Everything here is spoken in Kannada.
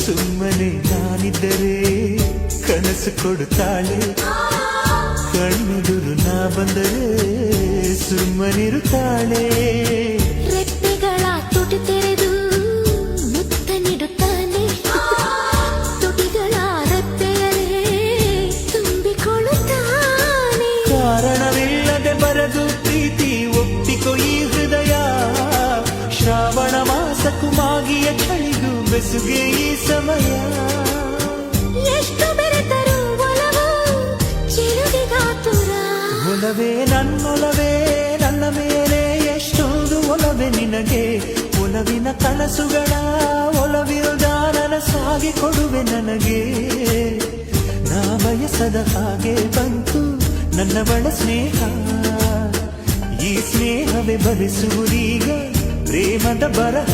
ಸುಮ್ಮನೆ ನಾನಿದ್ದರೆ ಕನಸು ಕೊಡುತ್ತಾಳೆ, ಕಣ್ಣೆದುರು ನಾ ಬಂದರೆ ಸುಮ್ಮನಿರುತ್ತಾಳೆ. ರೆಪ್ಪೆಗಳ ತುಟಿ ತೆರೆದು ಮುತ್ತ ನೀಡುತ್ತಾನೆ, ತುಟಿಗಳ ರೆಪ್ಪೆಯರೇ ತುಂಬಿಕೊಳ್ಳುತ್ತಾನೆ. ಕಾರಣವಿಲ್ಲದೆ ಬರದು ಪ್ರೀತಿ ಒಪ್ಪಿಕೊ ಈ ಹೃದಯ, ಶ್ರಾವಣ ಮಾಸಕ್ಕೂ ಮಾಗಿಯ ಚಳಿಗೂ ಬೆಸುಗೆ ಈ ಸಮಯ. ಎಷ್ಟು ಬೆರೆತರೂ ಒಲವು ಚಿರುದಿಗಾತುರ. ಒಲವೇ ನನ್ನೊಲವೇ ನನ್ನ ಮೇಲೆ ಎಷ್ಟೊಂದು ಒಲವೇ ನಿನಗೆ, ಒಲವಿನ ಕನಸುಗಳ ಒಲವಿರುದ ನನಸಾಗಿ ಕೊಡುವೆ ನನಗೆ. ನಾ ಬಯಸದ ಹಾಗೆ ಬಂತು ನನ್ನವಳ ಸ್ನೇಹ, ಈ ಸ್ನೇಹವೇ ಭರಿಸುವುದೀಗ ಪ್ರೇಮದ ಬರಹ.